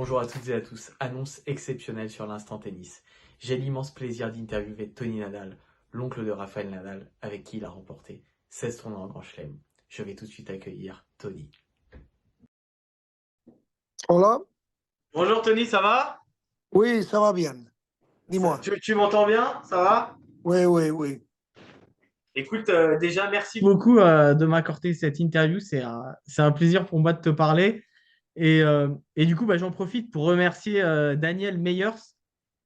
Bonjour à toutes et à tous. Annonce exceptionnelle sur l'instant tennis. J'ai l'immense plaisir d'interviewer Tony Nadal, l'oncle de Rafael Nadal, avec qui il a remporté 16 tournois en Grand Chelem. Je vais tout de suite accueillir Tony. Hola, Bonjour Tony, ça va? oui, ça va bien. Dis-moi. Tu m'entends bien? Ça va? Oui, oui, oui. Écoute, déjà, merci beaucoup de m'accorder cette interview. C'est un plaisir pour moi de te parler. Et du coup, j'en profite pour remercier Daniel Meyers,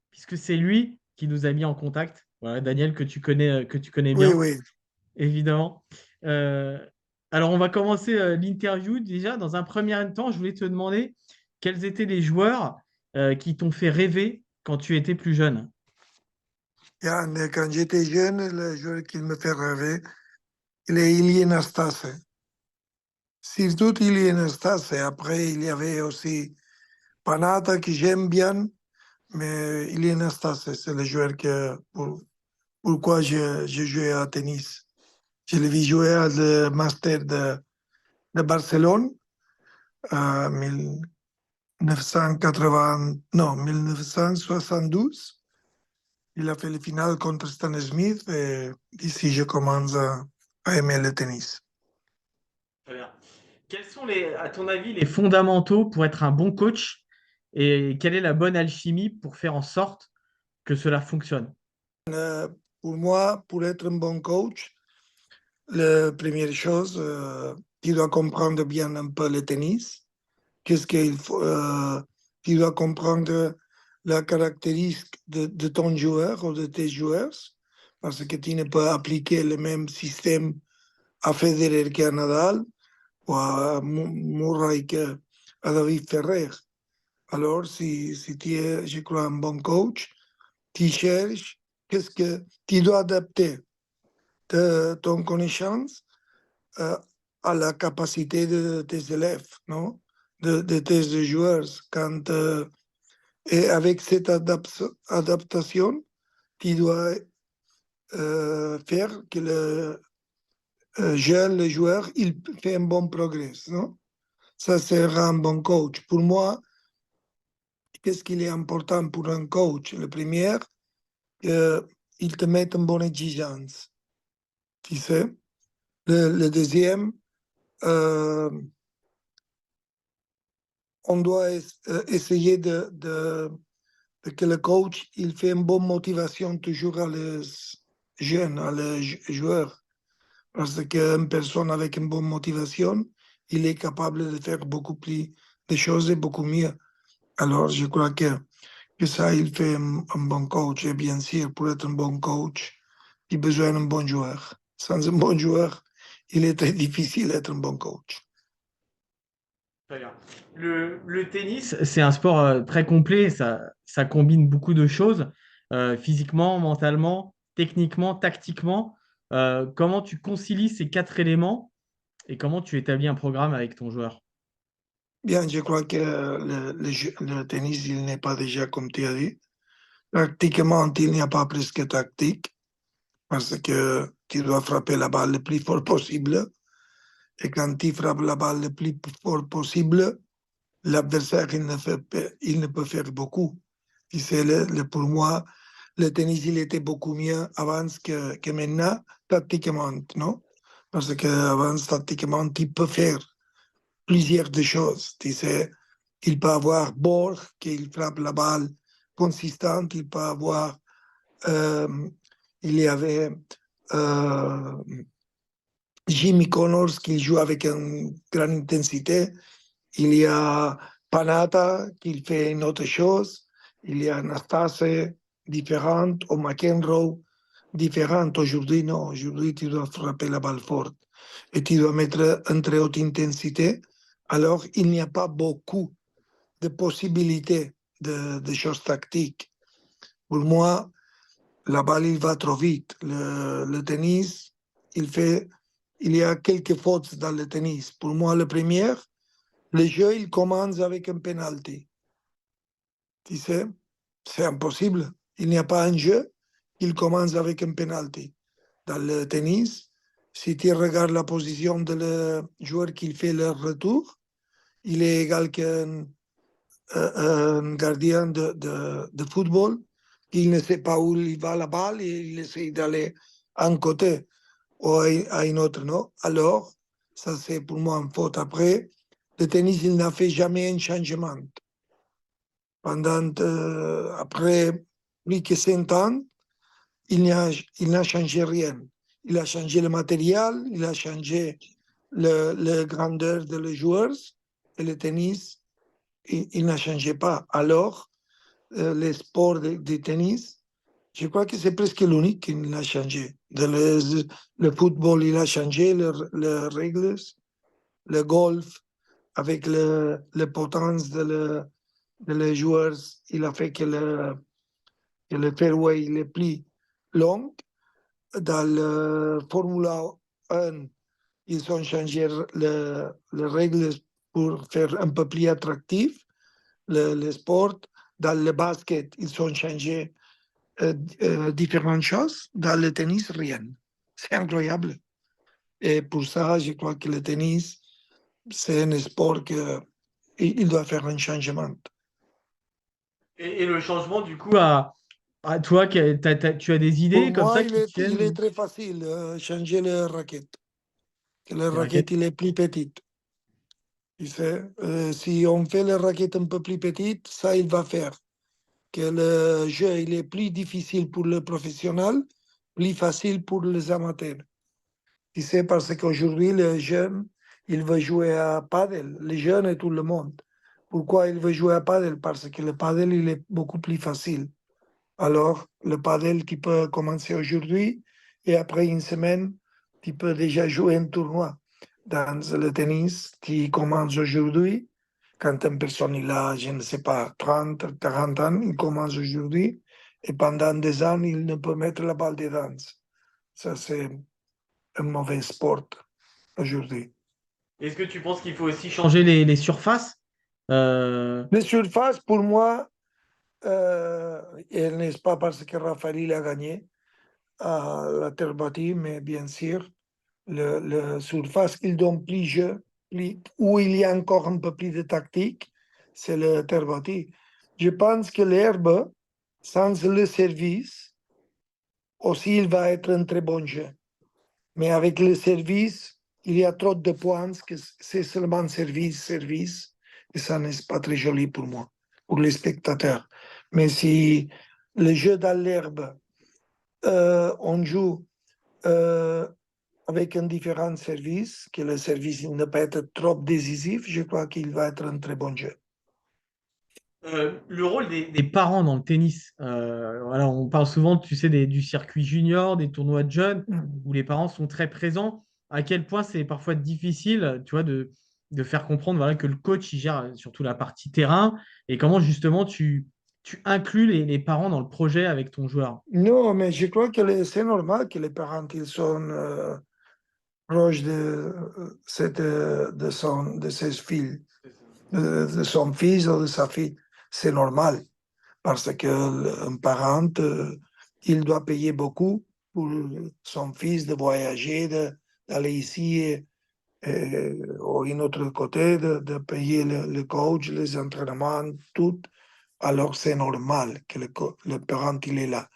puisque c'est lui qui nous a mis en contact. Voilà, Daniel, que tu connais Oui, bien, oui. évidemment. Euh, alors, on va commencer l'interview. Déjà, dans un premier temps, je voulais te demander quels étaient les joueurs qui t'ont fait rêver quand tu étais plus jeune. Bien, quand j'étais jeune, le joueur qui me fait rêver, il est Ilie Nastase. Surtout Ilie Nastase. Après, il y avait aussi Panata que j'aime bien, mais Ilie Nastase, c'est le joueur pourquoi je jouais à tennis. Je l'ai vu jouer à le Master de Barcelone en 1980, non, 1972. Il a fait le final contre Stan Smith et d'ici je commence à aimer le tennis. Très bien. Quels sont, à ton avis, les fondamentaux pour être un bon coach et quelle est la bonne alchimie pour faire en sorte que cela fonctionne? Pour moi, pour être un bon coach, la première chose, tu dois comprendre bien un peu le tennis. Qu'est-ce qu'il faut, tu dois comprendre la caractéristique de ton joueur ou de tes joueurs, parce que tu ne peux appliquer le même système à Federer qu'à Nadal ou à Murray qu'à David Ferrer. Alors, si tu es, je crois, un bon coach, tu cherches qu'est-ce que tu dois adapter de ton connaissance euh, à la capacité de tes élèves, non? De tes joueurs. Et avec cette adaptation, tu dois faire que le jeune, le joueur, il fait un bon progrès, non? Ça sera un bon coach. Pour moi, qu'est-ce qu'il est important pour un coach? Le premier, il te met une bonne exigence, tu sais. Le deuxième, euh, on doit essayer de que le coach il fait une bonne motivation toujours à les jeunes, à les joueurs. Parce qu'une personne avec une bonne motivation, il est capable de faire beaucoup plus de choses et beaucoup mieux. Alors, je crois que ça, il fait un bon coach. Et bien sûr, pour être un bon coach, il a besoin d'un bon joueur. Sans un bon joueur, il est très difficile d'être un bon coach. Très bien. Le tennis, c'est un sport très complet. Ça combine beaucoup de choses, physiquement, mentalement, techniquement, tactiquement. Comment tu concilies ces quatre éléments et comment tu établis un programme avec ton joueur? Bien, je crois que le tennis, il n'est pas déjà comme tu as dit. Pratiquement, il n'y a pas presque tactique parce que tu dois frapper la balle le plus fort possible. Et quand tu frappes la balle le plus fort possible, l'adversaire, il ne peut faire beaucoup. Et c'est pour moi, le tennis, il était beaucoup mieux avant que maintenant, tactiquement, non? Parce qu'avant, tactiquement, tu peux faire plusieurs de choses. Tu sais, il peut avoir Borg qui frappe la balle consistante, il peut avoir, euh, il y avait euh, Jimmy Connors qui joue avec une grande intensité, il y a Panata qui fait une autre chose, il y a Nastase différente, ou McEnroe différente. Aujourd'hui, non, aujourd'hui tu dois frapper la balle forte et tu dois mettre une très haute intensité. Alors, il n'y a pas beaucoup de possibilités de choses tactiques. Pour moi, la balle, il va trop vite. Le tennis, il y a quelques fautes dans le tennis. Pour moi, le premier, le jeu, il commence avec un penalty. Tu sais, c'est impossible. Il n'y a pas un jeu qui commence avec un penalty. Dans le tennis, si tu regardes la position de le joueur qui fait le retour, il est égal qu'un un gardien de football, il ne sait pas où il va la balle et il essaie d'aller à un côté ou à une autre, non? Alors, ça c'est pour moi une faute. Après, le tennis, il n'a fait jamais un changement. Après plus que 5 ans, il n'a changé rien. Il a changé le matériel, il a changé la grandeur des joueurs et le tennis, il n'a changé pas. Alors, les sports de tennis, je crois que c'est presque l'unique qui l'a changé. Le football, il a changé les règles, le golf, avec la potence de les joueurs, il a fait que le fairway il est plus long. Dans la Formula 1, ils ont changé les règles pour faire un peu plus attractif le sport. Dans le basket, ils ont changé différentes choses. Dans le tennis, rien. C'est incroyable. Et pour ça, je crois que le tennis, c'est un sport qu'il doit faire un changement. Et le changement, du coup, à toi, tu as des Pour idées comme moi, ça qui te il tiennent est très facile changer le raquette. Que le des raquette, raquettes? il est plus petite. Tu sais, si on fait le raquette un peu plus petite, ça, il va faire que le jeu il est plus difficile pour le professionnel, plus facile pour les amateurs. Tu sais, parce qu'aujourd'hui, les jeunes, ils veulent jouer à paddle, les jeunes et tout le monde. Pourquoi ils veulent jouer à paddle? Parce que le paddle, il est beaucoup plus facile. Alors, le paddle, tu peux commencer aujourd'hui et après une semaine, tu peux déjà jouer un tournoi. Dans le tennis, tu commences aujourd'hui. Quand une personne il a, je ne sais pas, 30, 40 ans, il commence aujourd'hui et pendant des ans, il ne peut mettre la balle dedans. Ça, c'est un mauvais sport aujourd'hui. Est-ce que tu penses qu'il faut aussi changer les surfaces? Euh, Les surfaces, pour moi, et n'est pas parce que Rafael a gagné à la terre battue, mais bien sûr, le surface qu'il donne plus jeu, où il y a encore un peu plus de tactique, c'est le terre battue. Je pense que l'herbe, sans le service, aussi il va être un très bon jeu. Mais avec le service, il y a trop de points que c'est seulement service, service, et ça n'est pas très joli pour moi, pour les spectateurs. Mais si le jeu dans l'herbe, on joue euh, avec un différent service, que le service il ne peut être trop décisif, je crois qu'il va être un très bon jeu. le rôle des parents dans le tennis. Voilà, on parle souvent, tu sais, du circuit junior, des tournois de jeunes, Mm. où les parents sont très présents. À quel point c'est parfois difficile, tu vois, de faire comprendre voilà, que le coach, il gère surtout la partie terrain, et comment justement tu inclus les parents dans le projet avec ton joueur. Non, mais je crois que c'est normal que les parents ils sont proches de ses filles, de son fils ou de sa fille. C'est normal parce qu'un parent, il doit payer beaucoup pour son fils de voyager, d'aller ici ou d'un autre côté, de payer le coach, les entraînements, tout. Alors c'est normal que le parent il est là.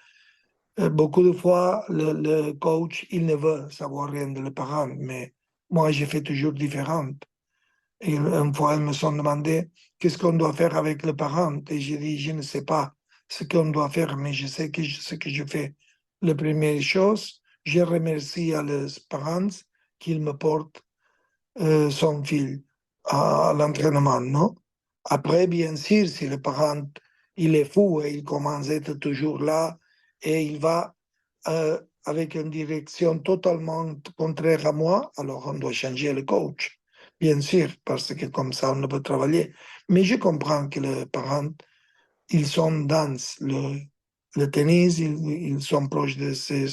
Beaucoup de fois, le coach, il ne veut savoir rien de le parent, mais moi, j'ai fait toujours différent. Et une fois, ils me sont demandé qu'est-ce qu'on doit faire avec le parent. Et j'ai dit, je ne sais pas ce qu'on doit faire, mais je sais que ce que je fais. La première chose, je remercie à les parents qu'ils me portent son fils à l'entraînement, non? Après, bien sûr, si le parent il est fou et il commence à être toujours là et il va avec une direction totalement contraire à moi, alors on doit changer le coach, bien sûr, parce que comme ça on ne peut travailler. Mais je comprends que les parents, ils sont dans le tennis, ils sont proches de ses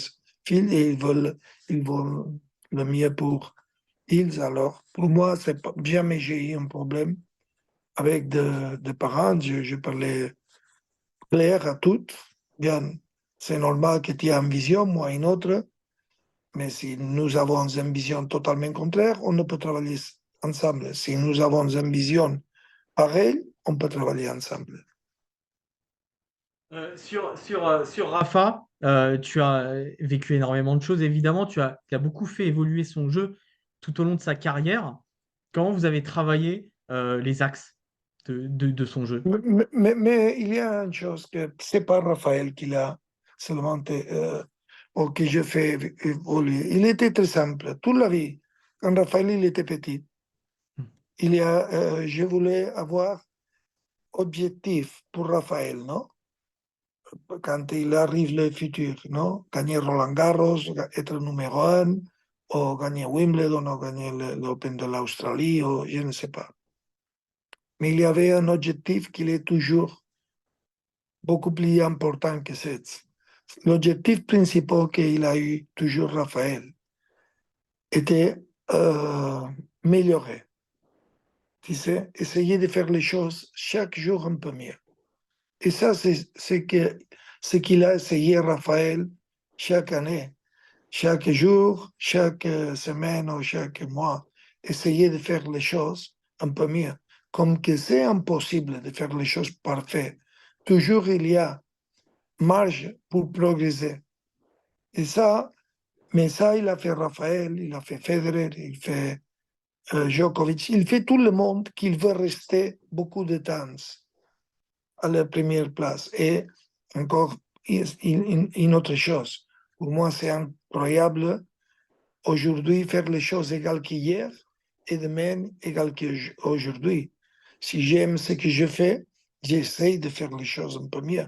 filles et ils veulent le mieux pour ils, alors, pour moi, c'est pas, jamais j'ai eu un problème avec des parents. Je parlais clair à toutes. Bien, c'est normal que tu aies une vision, moi une autre, mais si nous avons une vision totalement contraire, on ne peut travailler ensemble. Si nous avons une vision pareille, on peut travailler ensemble. Sur Rafa, tu as vécu énormément de choses, évidemment. Tu as beaucoup fait évoluer son jeu tout au long de sa carrière. Comment vous avez travaillé les axes de son jeu? Mais il y a une chose que c'est pas Raphaël qui l'a seulement ou que je fais évoluer. Il était très simple. Toute la vie, quand Raphaël il était petit, je voulais avoir objectif pour Raphaël, non? Quand il arrive le futur, non? Gagner Roland Garros, être numéro un, ou gagner Wimbledon, ou gagner l'Open de l'Australie, ou je ne sais pas. Mais il y avait un objectif qui est toujours beaucoup plus important que ça. L'objectif principal qu'il a eu toujours Raphaël était améliorer, tu sais, essayer de faire les choses chaque jour un peu mieux. Et ça, c'est ce qu'il a essayé Raphaël chaque année, chaque jour, chaque semaine ou chaque mois, essayer de faire les choses un peu mieux. Comme que c'est impossible de faire les choses parfaites. Toujours il y a marge pour progresser. Et ça, mais ça, il a fait Raphaël, il a fait Federer, il fait Djokovic, il fait tout le monde qu'il veut rester beaucoup de temps à la première place. Et encore une autre chose, pour moi, c'est incroyable aujourd'hui faire les choses égales qu'hier et demain égales qu'aujourd'hui. Si j'aime ce que je fais, j'essaie de faire les choses un peu mieux.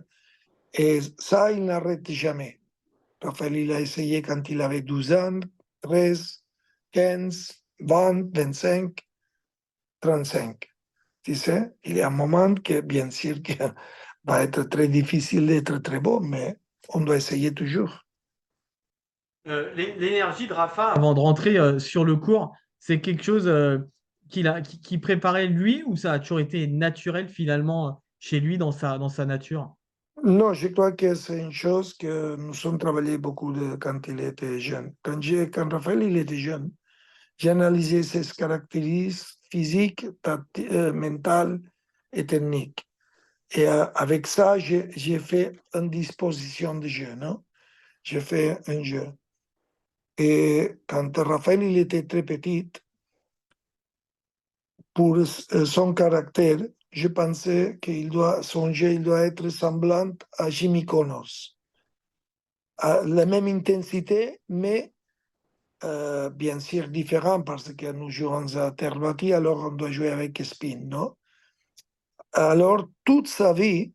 Et ça, il n'arrête jamais. Raphaël, il a essayé quand il avait 12 ans, 13, 15, 20, 25, 35. Tu sais, il y a un moment que, bien sûr, que va être très difficile d'être très bon, mais on doit essayer toujours. L'énergie de Rafa avant de rentrer sur le court, c'est quelque chose qui préparait lui ou ça a toujours été naturel finalement chez lui dans sa nature? Non, je crois que c'est une chose que nous avons travaillé beaucoup quand il était jeune. Quand Raphaël il était jeune, j'ai analysé ses caractéristiques physiques, mentales et techniques. Et avec ça, j'ai fait une disposition de jeu, non? J'ai fait un jeu. Et quand Raphaël il était très petit, pour son caractère, je pensais son jeu il doit être semblant à Jimmy Connors. À la même intensité, mais bien sûr différent parce que nous jouons à terre battue, alors on doit jouer avec spin, non? Alors, toute sa vie,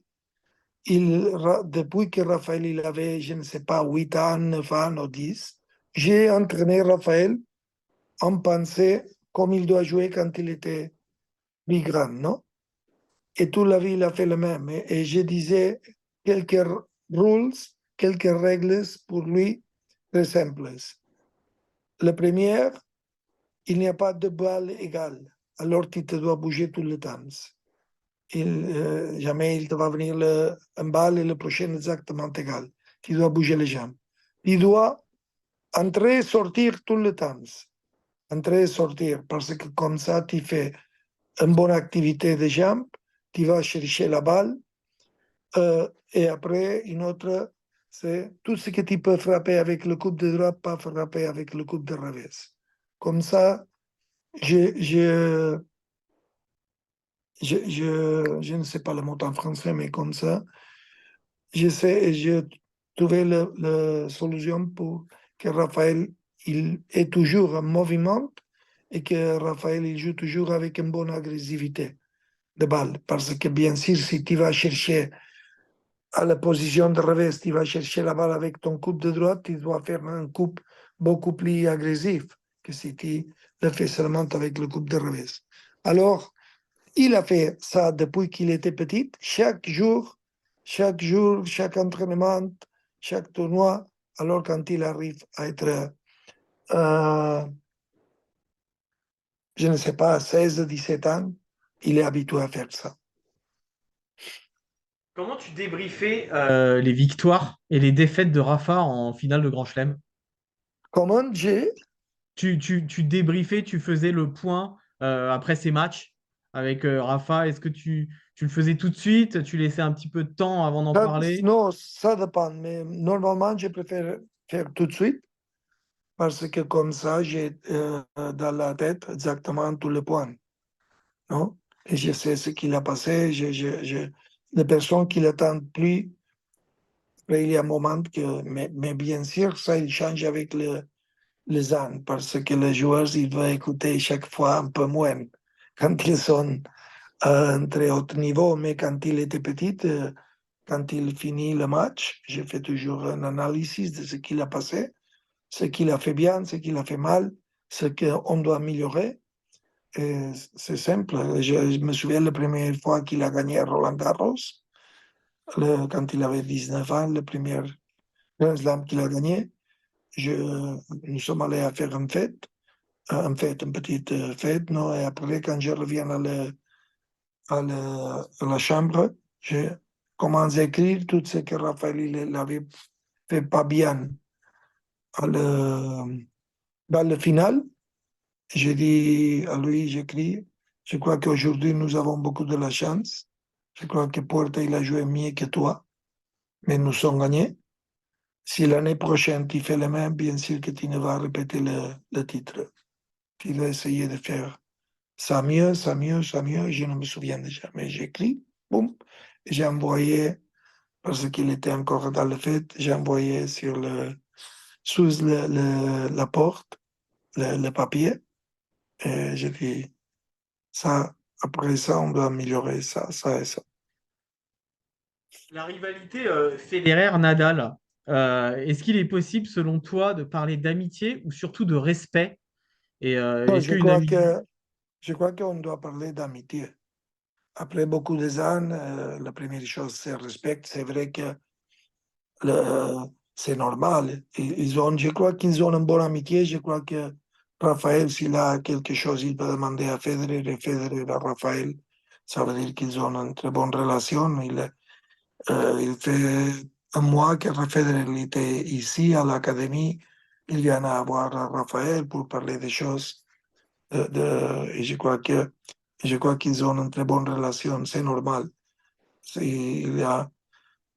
depuis que Raphaël il avait, je ne sais pas, 8 ans, 9 ans ou 10, j'ai entraîné Raphaël en pensée comme il doit jouer quand il était plus grand, non? Et toute la vie, il a fait le même. Et je disais quelques rules, quelques règles pour lui très simples. La première, il n'y a pas de balle égale. Alors tu te dois bouger tout le temps. Jamais il te va venir un balle et le prochain exactement égal. Tu dois bouger les jambes. Tu dois entrer et sortir tout le temps. Entrer et sortir, parce que comme ça, tu fais une bonne activité de jambes, tu vas chercher la balle. Et après, une autre, c'est tout ce que tu peux frapper avec le coup de droite, pas frapper avec le coup de revers. Comme ça, je, je, je ne sais pas le mot en français, mais comme ça, j'ai trouvé la solution pour que Raphaël il est toujours en mouvement et que Raphaël il joue toujours avec une bonne agressivité de balle. Parce que bien sûr, si tu vas chercher à la position de revers, tu vas chercher la balle avec ton coup de droite, tu dois faire un coup beaucoup plus agressif que si tu le fais seulement avec le coup de revers. Alors, il a fait ça depuis qu'il était petit, chaque jour, chaque entraînement, chaque tournoi. Alors, quand il arrive à être, je ne sais pas, 16, 17 ans, il est habitué à faire ça. Comment tu débriefais les victoires et les défaites de Rafa en finale de Grand Chelem? Comment j'ai Tu débriefais, tu faisais le point après ces matchs avec Rafa? Est-ce que tu le faisais tout de suite? Tu laissais un petit peu de temps avant d'en parler? Non, ça dépend, mais normalement, je préfère faire tout de suite parce que comme ça, j'ai dans la tête exactement tous les points, non? Et je sais ce qu'il a passé, les personnes qui l'attendent plus, après, il y a un moment que, mais bien sûr, ça, il change avec les ans parce que les joueurs, ils vont écouter chaque fois un peu moins quand ils sont à un très haut niveau, mais quand il était petit, quand il finit le match, je fais toujours une analyse de ce qu'il a passé, ce qu'il a fait bien, ce qu'il a fait mal, ce qu'on doit améliorer. Et c'est simple. Je me souviens la première fois qu'il a gagné Roland Garros, quand il avait 19 ans, le premier Grand Slam qu'il a gagné. Je, nous sommes allés à faire une petite fête, non? Et après, quand je reviens à la chambre, je commence à écrire tout ce que Raphaël il avait fait pas bien dans le final. J'ai dit à lui, j'écris, je crois qu'aujourd'hui nous avons beaucoup de la chance. Je crois que Puerta il a joué mieux que toi, mais nous sommes gagnés. Si l'année prochaine tu fais le même, bien sûr que tu ne vas répéter le titre. Tu vas essayer de faire ça mieux, ça mieux, ça mieux. Je ne me souviens déjà, mais j'écris, boum, j'ai envoyé parce qu'il était encore dans le fait, j'ai envoyé sous la porte le papier et j'ai dit ça, après ça, on doit améliorer ça, ça et ça. La rivalité Federer-Nadal, est-ce qu'il est possible, selon toi, de parler d'amitié ou surtout de respect? Et Non, est-ce qu'une amitié... je crois qu'on doit parler d'amitié. Après beaucoup d'années, la première chose, c'est le respect. C'est vrai que c'est normal. Je crois qu'ils ont une bonne amitié. Je crois que Raphaël, s'il a quelque chose, il peut demander à Federer et Federer à Raphaël. Ça veut dire qu'ils ont une très bonne relation. Il fait un mois que Federer il était ici à l'académie. Il vient à voir Raphaël pour parler des choses. Et je crois qu'ils ont une très bonne relation. C'est normal. Il y a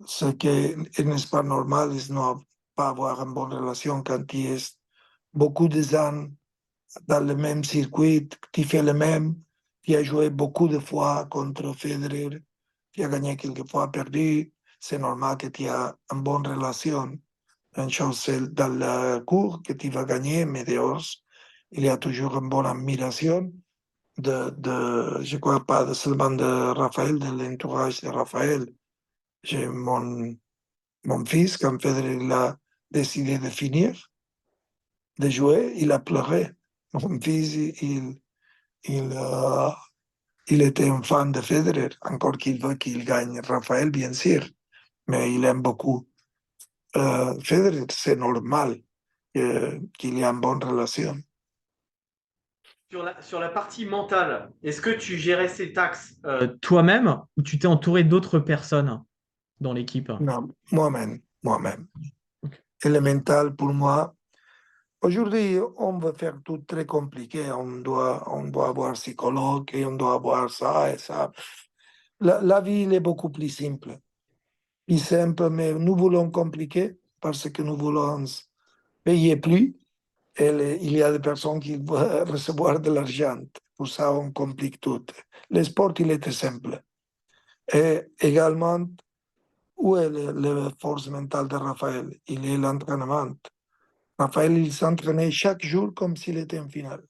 ce qui n'est pas normal, c'est ne pas avoir une bonne relation quand tu es beaucoup de ans dans le même circuit, tu fais le même, tu as joué beaucoup de fois contre Federer, tu as gagné quelques fois, perdu. C'est normal que tu aies une bonne relation. Une chose, c'est dans le cours que tu vas gagner, mais dehors, il y a toujours une bonne admiration je ne crois pas seulement de Raphaël, de l'entourage de Raphaël. J'ai mon fils, quand Federer il a décidé de finir, de jouer, il a pleuré. Mon fils, il, euh, il était un fan de Federer, encore qu'il veut qu'il gagne Raphaël, bien sûr, mais il aime beaucoup Federer. C'est normal qu'il y ait une bonne relation. Sur la partie mentale, est-ce que tu gérais ces taxes toi-même ou tu t'es entouré d'autres personnes dans l'équipe? Non, moi-même, moi-même. Ok. Élémental pour moi. Aujourd'hui, on veut faire tout très compliqué. On doit avoir psychologue et on doit avoir ça et ça. La vie elle est beaucoup plus simple. Plus simple, mais nous voulons compliquer parce que nous voulons payer plus. Et il y a des personnes qui veulent recevoir de l'argent. Pour ça, on complique tout. Le sport, il est très simple. Et également, où est la force mentale de Raphaël? Il est l'entraînement. Raphaël, il s'entraînait chaque jour comme s'il était en finale.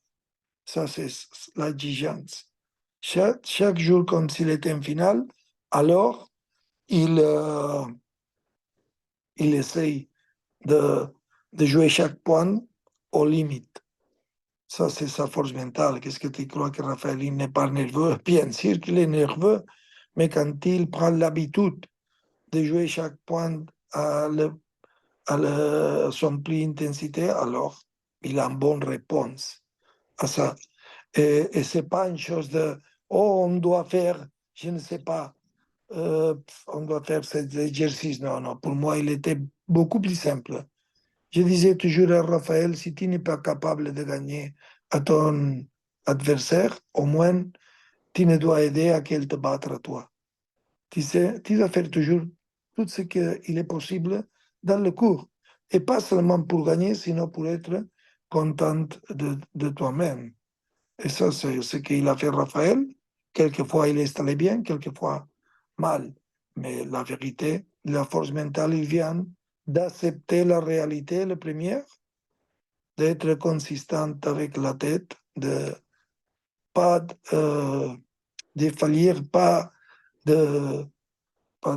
Ça, c'est l'exigence. Chaque jour comme s'il était en finale. Alors, il, euh, il essaye de, de jouer chaque point aux limites. Ça, c'est sa force mentale. Qu'est-ce que tu crois que Raphaël il n'est pas nerveux? Bien sûr qu'il est nerveux, mais quand il prend l'habitude de jouer chaque point son plus intensité, alors il a une bonne réponse à ça. Et ce n'est pas une chose de, oh, on doit faire, je ne sais pas, on doit faire cet exercice. Non, non, pour moi, il était beaucoup plus simple. Je disais toujours à Raphaël, si tu n'es pas capable de gagner à ton adversaire, au moins tu ne dois aider à qu'elle te batte à toi. Tu sais, tu dois faire toujours tout ce qu'il est possible dans le cours. Et pas seulement pour gagner, sinon pour être contente de toi-même. Et ça, c'est ce qu'il a fait Raphaël. Quelquefois, il est allé bien, quelquefois mal. Mais la vérité, la force mentale, il vient d'accepter la réalité, la première, d'être consistante avec la tête, de pas de faillir, de, pas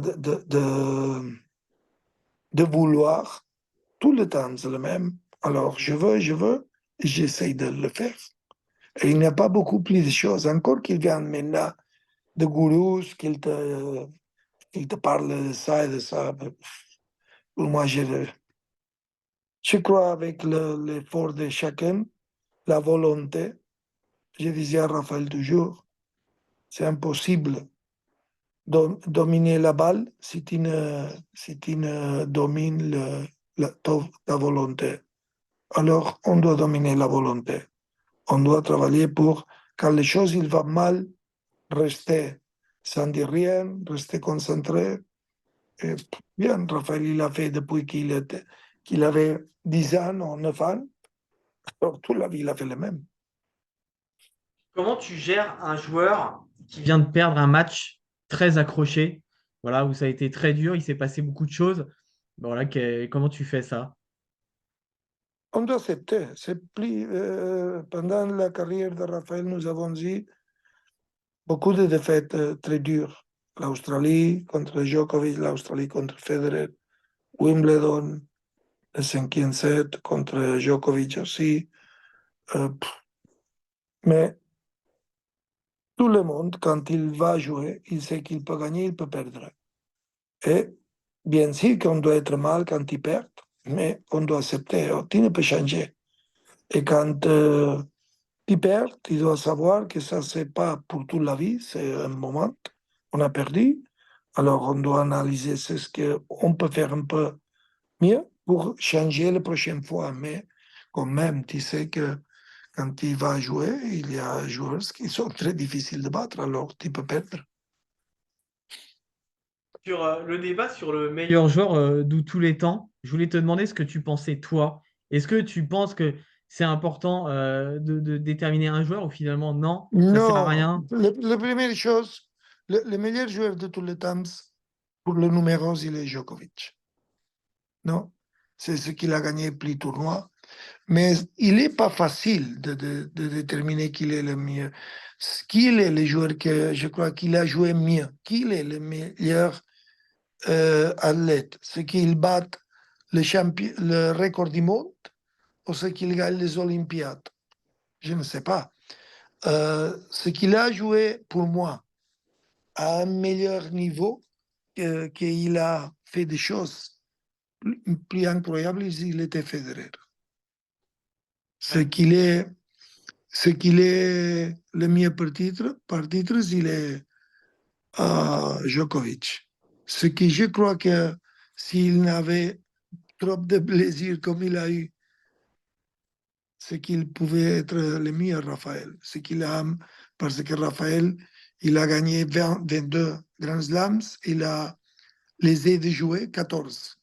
de vouloir. Tout le temps, c'est le même. Alors, je veux, et j'essaye de le faire. Et il n'y a pas beaucoup plus de choses. Encore qu'il vienne maintenant de gourous, qu'il te parle de ça et de ça. Pour moi, je crois avec l'effort de chacun, la volonté. Je disais à Raphaël toujours, c'est impossible dominer la balle si tu ne domines ta volonté. Alors, on doit dominer la volonté. On doit travailler pour, quand les choses il va mal, rester sans dire rien, rester concentré. Et bien, Raphaël, il a fait depuis qu'il avait 10 ans ou 9 ans. Alors, toute la vie, il a fait le même. Comment tu gères un joueur qui vient de perdre un match très accroché, voilà, où ça a été très dur, il s'est passé beaucoup de choses. Voilà, comment tu fais ça? On doit accepter. Pendant la carrière de Raphaël, nous avons eu beaucoup de défaites très dures. L'Australie contre Djokovic, l'Australie contre Federer, Wimbledon, le 5e set contre Djokovic aussi. Euh, mais tout le monde, quand il va jouer, il sait qu'il peut gagner, il peut perdre. Et bien sûr qu'on doit être mal quand il perd, mais on doit accepter. Tu ne peux changer. Et quand tu perds, tu dois savoir que ça, c'est pas pour toute la vie, c'est un moment. On a perdu. Alors, on doit analyser ce qu'on peut faire un peu mieux pour changer la prochaine fois. Mais quand même, tu sais que quand tu vas jouer, il y a joueurs qui sont très difficiles de battre, alors tu peux perdre. Sur le débat sur le meilleur joueur de tous les temps, je voulais te demander ce que tu pensais, toi. Est-ce que tu penses que c'est important de déterminer un joueur ou finalement non, ça sert à Non, rien? la première chose, le meilleur joueur de tous les temps pour le numéro, il est Djokovic. Non, c'est ce qu'il a gagné plus tournois. Mais il n'est pas facile de déterminer qui est le mieux. Qui est le joueur que je crois qu'il a joué mieux? Qui est le meilleur athlète? C'est qu'il bat le record du monde ou c'est qu'il gagne les Olympiades? Je ne sais pas. Ce qu'il a joué pour moi à un meilleur niveau, qu'il a fait des choses plus incroyables, il était Federer. Ce Ouais. qu'il est Ce qu'il est le mieux par titre, il est Djokovic. Ce qui, je crois que s'il n'avait trop de plaisir comme il a eu, c'est qu'il pouvait être le meilleur Raphaël. Ce qu'il a, parce que Raphaël, il a gagné 22 Grand Slams, il a les aides de jouer 14.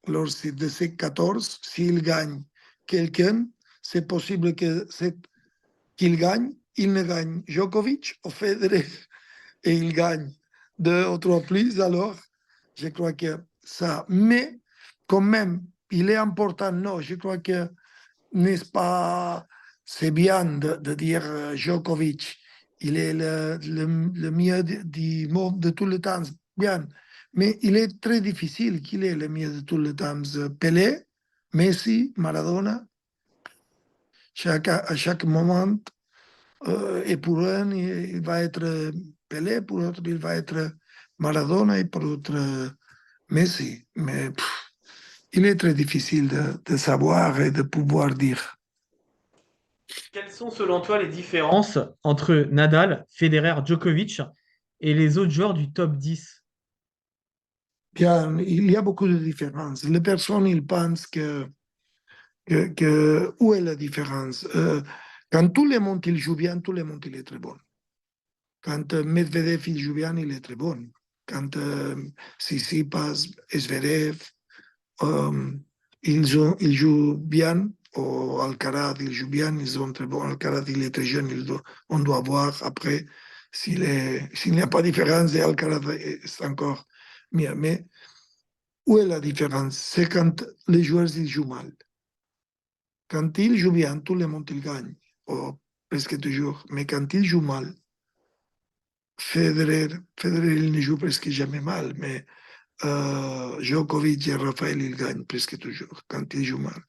Alors, de ces 14, s'il gagne quelqu'un, c'est possible qu'il gagne, il ne gagne Djokovic ou Federer et il gagne deux ou trois plus, alors je crois que ça. Mais quand même, il est important, non, je crois que n'est-ce pas, c'est bien de dire Djokovic, il est le mieux du monde de tous les temps, bien. Mais il est très difficile qu'il est le mieux de tous les temps. Pelé, Messi, Maradona, à chaque moment, et pour un, il va être Pelé, pour l'autre, il va être Maradona et pour l'autre, Messi. Mais il est très difficile de savoir et de pouvoir dire. Quelles sont selon toi les différences entre Nadal, Federer, Djokovic et les autres joueurs du top 10? Bien, il y a beaucoup de différences. Les personnes, ils pensent où est la différence? Quand tout le monde il joue bien, tout le monde il est très bon. Quand Medvedev il joue bien, il est très bon. Quand Tsitsipas, Zverev, euh, ils jouent bien, ou Alcaraz, il joue bien, ils sont très bons. Alcaraz, il est très jeune, on doit voir après s'il n'y a pas de différence et Alcaraz est encore mieux. Mais où est la différence? C'est quand les joueurs ils jouent mal. Quand ils jouent bien, tout le monde il gagne, ou presque toujours. Mais quand ils jouent mal, Federer il ne joue presque jamais mal, mais Djokovic et Rafael, ils gagnent presque toujours quand ils jouent mal.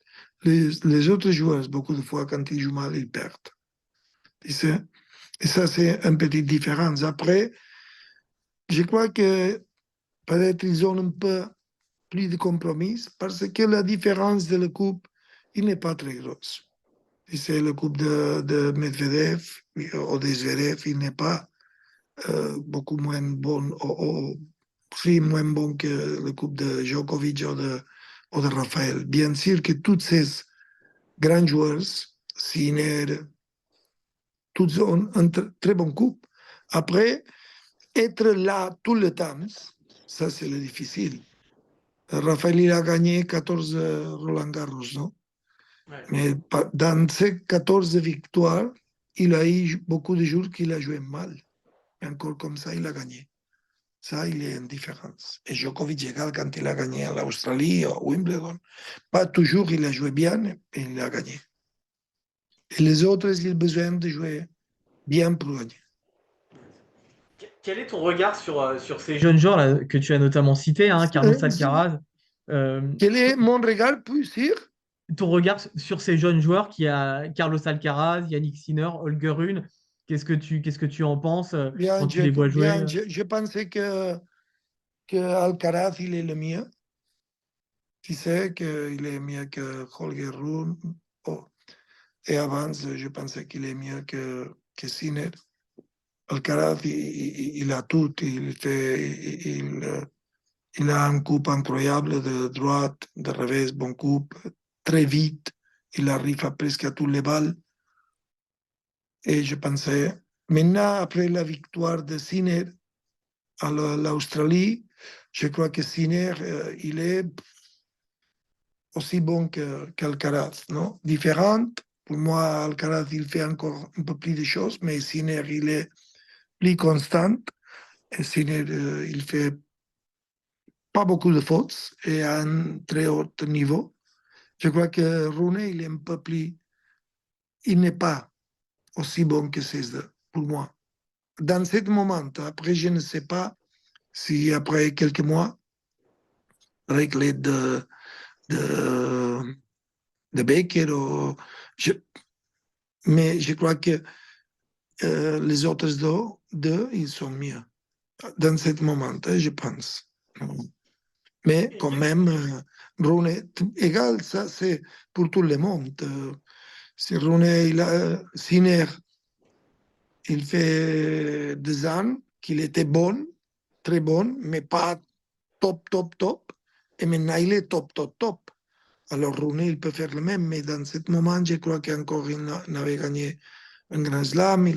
Les autres joueurs, beaucoup de fois, quand ils jouent mal, ils perdent. Tu sais? Et ça, c'est une petite différence. Après, je crois que peut-être ils ont un peu plus de compromis parce que la différence de la coupe, il n'est pas très grosse. C'est le coupe de Medvedev ou de Zverev, il n'est pas beaucoup moins bon ou sí, moins bon que le coupe de Djokovic ou de Rafael. Bien sûr que tous ces grands joueurs, Sinner, tous ont un très bon coupe. Après, être là tout le temps, ça c'est le difficile. Rafael il a gagné 14 Roland Garros, non? Ouais. Mais dans ces 14 victoires, il a eu beaucoup de jours qu'il a joué mal. Et encore comme ça, il a gagné. Ça, il est en différence. Et Djokovic égal quand il a gagné à l'Australie ou à Wimbledon. Pas toujours il a joué bien et il a gagné. Et les autres, ils ont besoin de jouer bien pour gagner. Quel est ton regard sur ces jeunes joueurs là, que tu as notamment cités, hein, Carlos Alcaraz? Quel est mon regard plus sûr? Ton regard sur ces jeunes joueurs qui a Carlos Alcaraz, Yannick Sinner, Holger Rune, qu'est-ce que tu en penses quand Bien, tu les vois jouer? je pensais que Alcaraz, il est le mieux. Tu sais qu'il est mieux que Holger Rune. Oh. Et avant, je pensais qu'il est mieux que Sinner. Alcaraz, il a tout. Il a un coup incroyable de droite, de revers, bon coup, très vite. Il arrive à presque à tous les balles. Et je pensais, maintenant, après la victoire de Sinner à l'Australie, je crois que Sinner, il est aussi bon qu'Alcaraz, non? Différente. Pour moi, Alcaraz, il fait encore un peu plus de choses, mais Sinner, il est plus constant. Et Sinner, il fait pas beaucoup de fautes et à un très haut niveau. Je crois que Rune, il est un peu plus, il n'est pas aussi bon que ces deux, pour moi. Dans ce moment, après, je ne sais pas si après quelques mois, avec l'aide de, de Baker, mais je crois que les autres deux, ils sont mieux. Dans ce moment, je pense. Mais quand même, Rune, égal, ça c'est pour tout le monde. Si Rune, Sinner, il fait 2 ans qu'il était bon, très bon, mais pas top, top, top. Et maintenant, il est top, top, top. Alors, Rune, il peut faire le même, mais dans ce moment, je crois qu'encore il n'avait gagné un Grand Slam.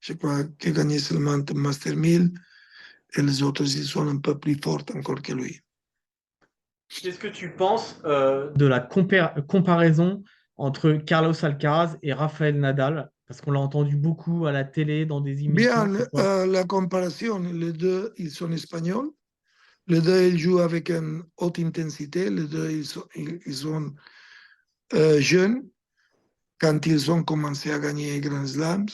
Je crois qu'il a gagné seulement un Master 1000. Et les autres, ils sont un peu plus forts encore que lui. Qu'est-ce que tu penses de la comparaison entre Carlos Alcaraz et Rafael Nadal? Parce qu'on l'a entendu beaucoup à la télé, dans des émissions. Bien, C'est quoi? la comparaison, les deux, ils sont espagnols. Les deux, ils jouent avec une haute intensité. Les deux, ils sont jeunes quand ils ont commencé à gagner Grand Slams.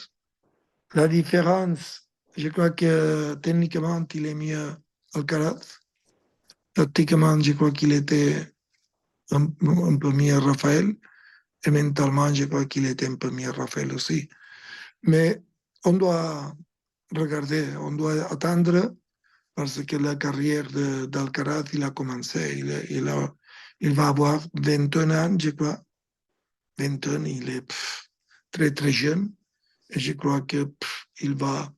La différence, je crois que techniquement, il est mieux Alcaraz. Tactiquement, je crois qu'il était un peu mieux Rafael. Et mentalement, je crois qu'il était un peu mieux Rafael aussi. Mais on doit regarder, on doit attendre parce que la carrière d'Alcaraz, il a commencé. Il va avoir 21 ans, je crois. 20 ans, il est très, très jeune. Et je crois que il va,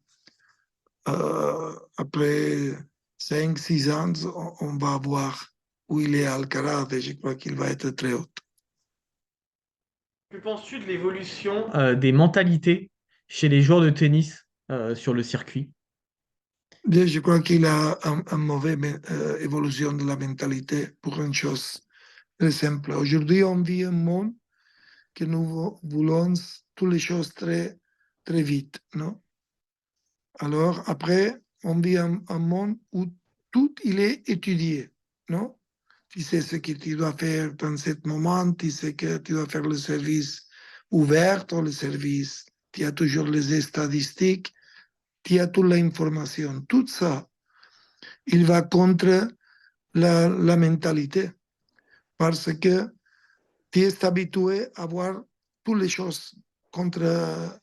après 5, 6 ans, on va voir où il est Alcaraz et je crois qu'il va être très haut. Que penses-tu de l'évolution des mentalités chez les joueurs de tennis? sur le circuit? Je crois qu'il a une mauvaise évolution de la mentalité pour une chose très simple. Aujourd'hui, on vit un monde que nous voulons toutes les choses très, très vite, non? Alors, après, on vit un monde où tout il est étudié, non? Tu sais ce que tu dois faire dans ce moment, tu sais que tu dois faire le service ouvert ou le service. Tu as toujours les statistiques, tu as toute l'information. Tout ça, il va contre la mentalité parce que tu es habitué à voir toutes les choses contre,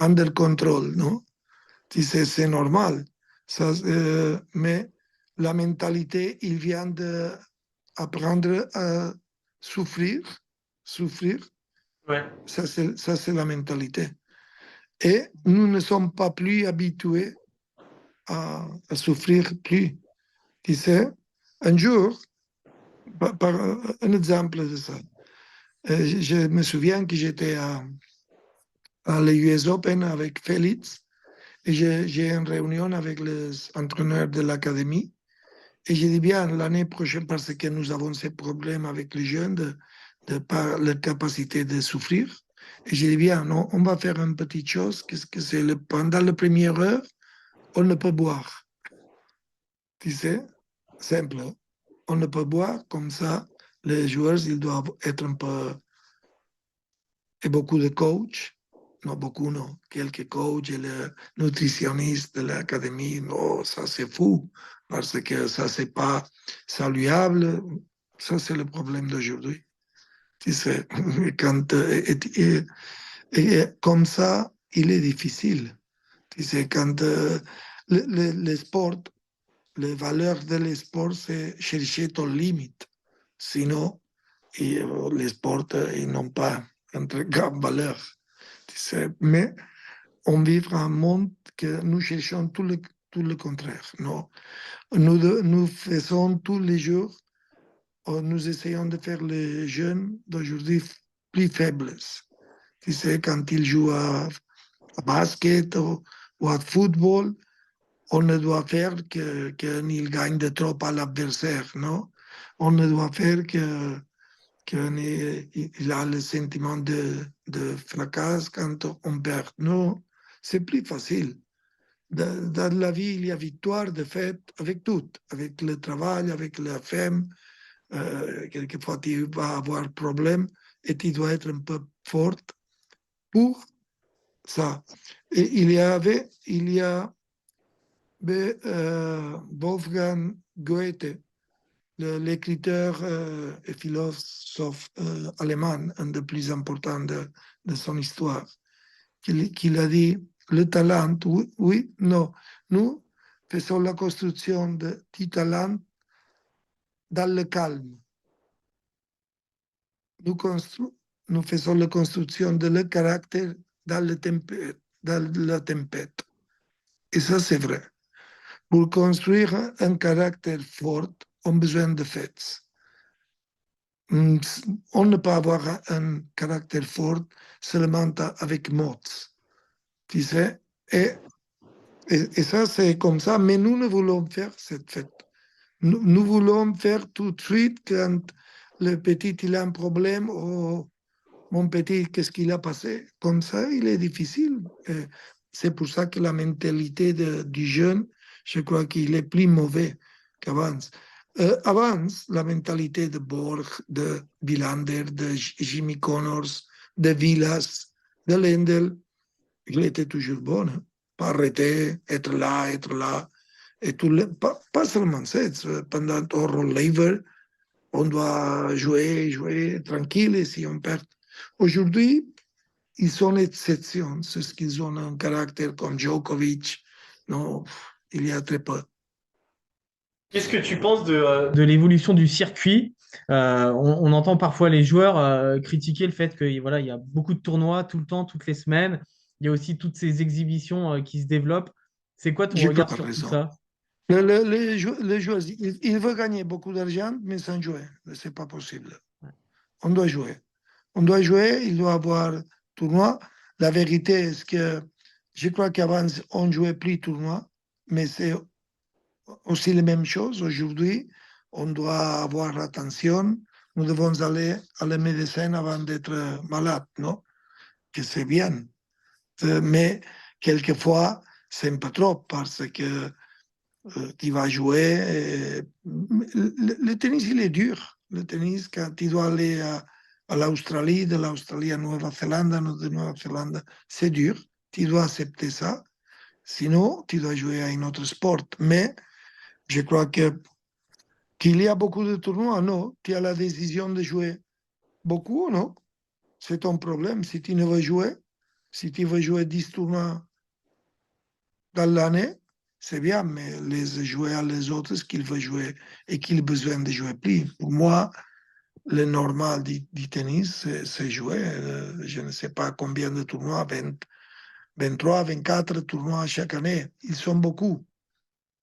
under control, non? Tu sais, c'est normal. Ça, mais la mentalité, il vient d'apprendre à souffrir. Souffrir, Ouais. ça c'est la mentalité. Et nous ne sommes pas plus habitués à souffrir plus. Tu sais, un jour, par un exemple de ça, je me souviens que j'étais à l'US Open avec Félix et j'ai une réunion avec les entraîneurs de l'académie. Et j'ai dit bien, l'année prochaine, parce que nous avons ces problèmes avec les jeunes de par leur capacité de souffrir. Et j'ai dit bien, non, on va faire une petite chose, qu'est-ce que c'est pendant la première heure, on ne peut boire. Tu sais, simple. Hein. On ne peut boire, comme ça, les joueurs, ils doivent être un peu. Et beaucoup de coachs, non beaucoup, non, quelques coachs et les nutritionnistes de l'académie, non, ça c'est fou, parce que ça c'est pas saluable. Ça c'est le problème d'aujourd'hui. Tu sais, quand, et comme ça, il est difficile. Tu sais, quand le sport, les valeurs de l'esport, c'est chercher ton limite. Sinon, les sports, ils n'ont pas une très grande valeur. Tu sais. Mais on vit dans un monde que nous cherchons tout le contraire. Non? Nous faisons tous les jours, nous essayons de faire les jeunes d'aujourd'hui plus faibles. Tu sais, quand ils jouent à basket ou à football, on ne doit faire qu'ils gagnent de trop à l'adversaire. Non? On ne doit faire qu'il a le sentiment de fracas quand on perd. Non, c'est plus facile. Dans la vie, il y a victoire, défaite, avec tout, avec le travail, avec la femme. Quelquefois, tu vas avoir problème et tu dois être un peu forte pour ça. Et il y a Wolfgang Goethe, l'écriteur et philosophe allemand, un des plus importants de son histoire, qui a dit, le talent, oui, oui, non, nous faisons la construction du talent dans le calme. Nous faisons la construction de le caractère dans la tempête. Et ça, c'est vrai. Pour construire un caractère fort, on a besoin de faits. On ne peut avoir un caractère fort seulement avec mots, tu sais. Et ça, c'est comme ça. Mais nous ne voulons faire cette fête. Nous voulons faire tout de suite quand le petit il a un problème ou mon petit, qu'est-ce qu'il a passé. Comme ça, il est difficile. C'est pour ça que la mentalité du jeune, je crois qu'il est plus mauvais qu'avant. Avant, la mentalité de Borg, de Villander, de Jimmy Connors, de Villas, de Lendl, il était toujours bon. Hein? Pas arrêter, être là. Et pas seulement ça, pendant ton relève, on doit jouer, jouer tranquille et si on perd. Aujourd'hui, ils sont exceptions, ceux qui ont un caractère comme Djokovic. Non, il y a très peu. Qu'est-ce que tu penses de l'évolution du circuit? On entend parfois les joueurs critiquer le fait que voilà, il y a beaucoup de tournois tout le temps, toutes les semaines. Il y a aussi toutes ces exhibitions qui se développent. C'est quoi ton J'ai pas regard sur tout raison. ça? Les joueurs, ils veulent gagner beaucoup d'argent, mais sans jouer. C'est pas possible. On doit jouer. On doit jouer, il doit avoir tournoi. La vérité est que Je crois qu'avant, on jouait plus tournoi, mais c'est aussi la même chose. Aujourd'hui, on doit avoir attention. Nous devons aller à la médecine avant d'être malade, non? Que c'est bien. Mais quelquefois, c'est un peu trop parce que tu vas jouer. Le tennis, il est dur. Le tennis, quand tu dois aller à l'Australie, de l'Australie à Nouvelle-Zélande, de Nouvelle-Zélande, c'est dur. Tu dois accepter ça. Sinon, tu dois jouer à un autre sport. Mais je crois qu'il y a beaucoup de tournois, non? Tu as la décision de jouer beaucoup, non? C'est ton problème. Si tu ne veux jouer, si tu veux jouer 10 tournois dans l'année, c'est bien, mais les jouer à les autres qu'ils veulent jouer et qu'ils ont besoin de jouer plus. Pour moi, le normal du tennis, c'est jouer. Je ne sais pas combien de tournois, 20, 23, 24 tournois chaque année. Ils sont beaucoup.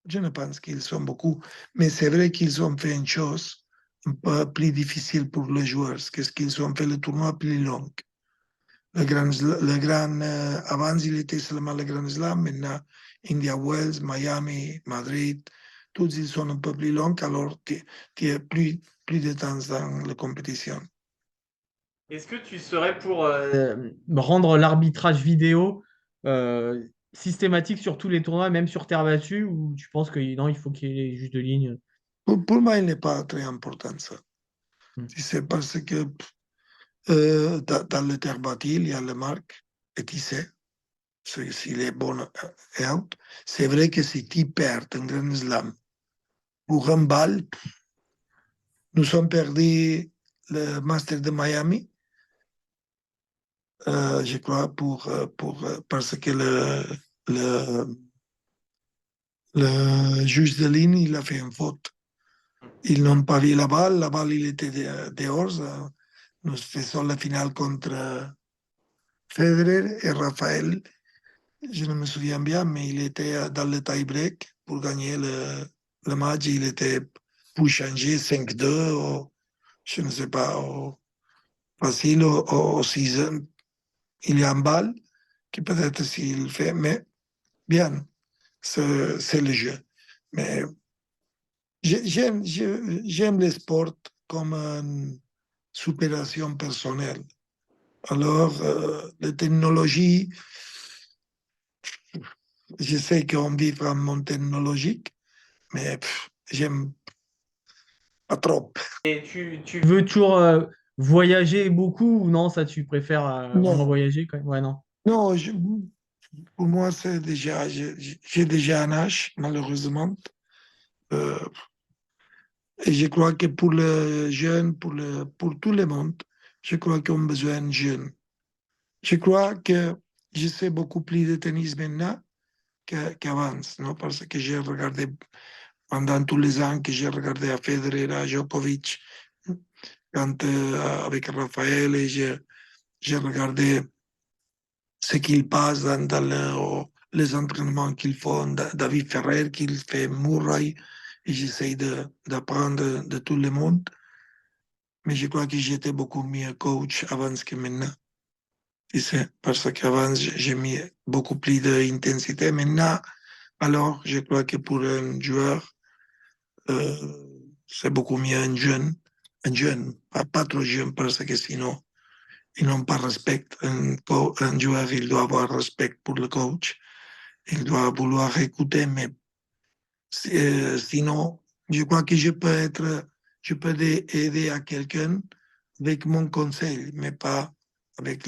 Je ne pense qu'ils sont beaucoup. Mais c'est vrai qu'ils ont fait une chose un peu plus difficile pour les joueurs, qu'est-ce qu'ils ont fait le tournoi plus long. Avant, il était seulement le Grand Slam, maintenant, India Wells, Miami, Madrid, tous ils sont un peu plus longs, alors tu as plus de temps dans la compétition. Est-ce que tu serais pour rendre l'arbitrage vidéo systématique sur tous les tournois, même sur terre battue, ou tu penses que non, il faut qu'il y ait les juges de ligne? Pour moi, il n'est pas très important ça. Hmm. C'est parce que dans le terre battue, il y a le marque, et tu sais, s'il est bon et out. C'est vrai que si tu perds un Grand Slam pour un bal, nous sommes perdus le Master de Miami, je crois, parce que le juge de ligne, il a fait une faute. Ils n'ont pas vu la balle, il était dehors. Nous faisons la finale contre Federer et Rafael. Je ne me souviens bien, mais il était dans le tie-break pour gagner le match. Il était pour changer 5-2, ou, je ne sais pas, ou facile, ou 6. Il y a un balle qui peut-être s'il fait, mais bien. C'est le jeu. Mais j'aime le sport comme une supération personnelle. Alors, la technologie, je sais qu'on vit un monde technologique, mais j'aime pas trop. Et tu veux toujours voyager beaucoup ou non, ça tu préfères moins Non, voyager quand même? Ouais, non. non, pour moi, c'est déjà, j'ai déjà un âge, malheureusement. Euh, et je crois que pour les jeunes, pour tout le monde, je crois qu'on a besoin de jeunes. Je crois que je sais beaucoup plus de tennis maintenant qu'avant, non? Parce que j'ai regardé pendant tous les ans que j'ai regardé à Federer, à Djokovic, quand, avec Raphaël, et j'ai regardé ce qu'il passe les entraînements qu'ils font, David Ferrer, qu'il fait Murray, et j'essaie d'apprendre de tout le monde. Mais je crois que j'étais beaucoup mieux coach avant que maintenant. Tu sais, parce qu'avant, j'ai mis beaucoup plus d'intensité. Maintenant, alors, je crois que pour un joueur, c'est beaucoup mieux un jeune, pas trop jeune, parce que sinon, ils n'ont pas respect. Un joueur, il doit avoir respect pour le coach. Il doit vouloir écouter, mais sinon, je crois que je peux aider à quelqu'un avec mon conseil, mais pas avec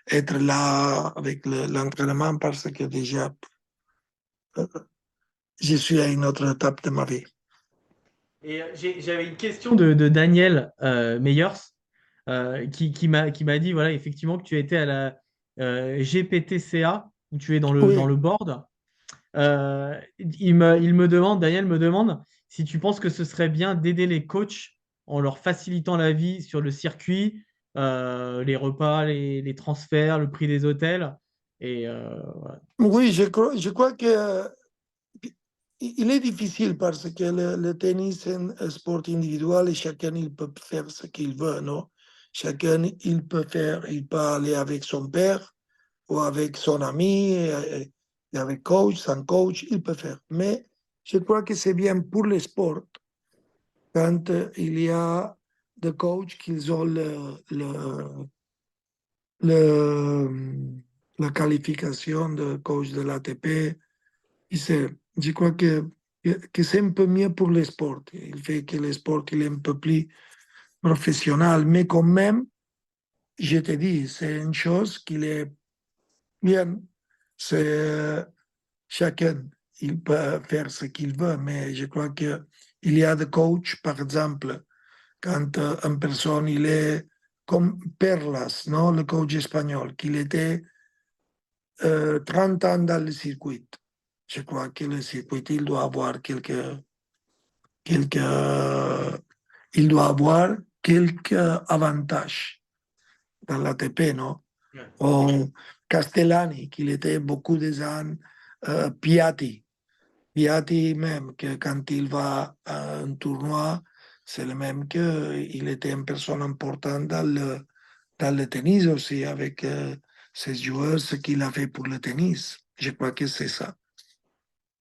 être là avec l'entraînement parce que déjà, euh, je suis à une autre étape de ma vie. Et j'avais une question de Daniel Meyers qui m'a dit voilà, effectivement que tu étais à la GPTCA où tu es dans Oui, le board. Daniel me demande si tu penses que ce serait bien d'aider les coachs en leur facilitant la vie sur le circuit, les repas, les transferts, le prix des hôtels. Et voilà. oui, je crois que il est difficile parce que le tennis est un sport individuel et chacun il peut faire ce qu'il veut, non? Chacun il peut aller avec son père, ou avec son ami, et avec coach, sans coach, il peut faire. Mais je crois que c'est bien pour le sport quand il y a des coachs qui ont la qualification de coach de l'ATP. Je crois que c'est un peu mieux pour le sport. Il fait que le sport il est un peu plus professionnel, mais quand même, je te dis, c'est une chose qui est bien. C'est chacun, il peut faire ce qu'il veut, mais je crois qu'il y a des coachs, par exemple, quand une personne, il est comme Perlas, non, le coach espagnol, qu'il était 30 ans dans le circuit. Je crois que le circuit, il doit avoir quelques, il doit avoir quelques avantages dans l'ATP, non? Ouais. O Castellani, qu'il était beaucoup de ans, Piatti. Piatti même, que quand il va à un tournoi, c'est le même qu'il était une personne importante dans le tennis aussi, avec ses joueurs, ce qu'il a fait pour le tennis. Je crois que c'est ça.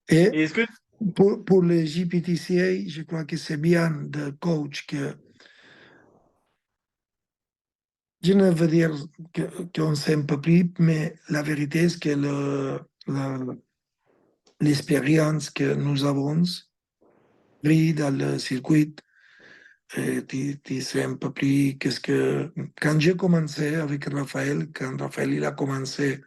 Et Et est-ce que pour le GPTCA, je crois que c'est bien de coach que je ne veux dire qu'on sait un peu plus, mais la vérité est que l'expérience que nous avons pris dans le circuit, tu sais un peu plus qu'est-ce que... Quand j'ai commencé avec Raphaël, quand Raphaël il a commencé,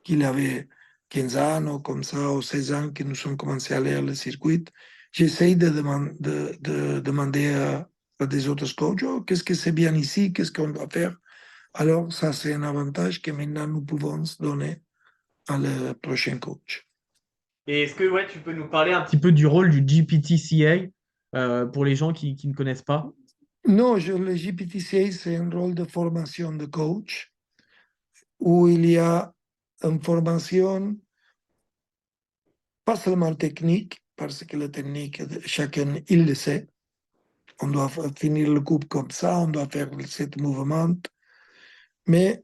qu'il avait 15 ans ou comme ça, ou 16 ans que nous sommes commencé à aller au circuit, j'essaye de demander à des autres coachs, oh, qu'est-ce que c'est bien ici, qu'est-ce qu'on doit faire. Alors, ça, c'est un avantage que maintenant nous pouvons donner à le prochain coach. Et est-ce que ouais, tu peux nous parler un petit peu du rôle du GPTCA pour les gens qui ne connaissent pas? Non, le GPTCA, c'est un rôle de formation de coach où il y a une formation pas seulement technique, parce que la technique, chacun, il le sait. On doit finir le coupe comme ça, on doit faire cet mouvement. Mais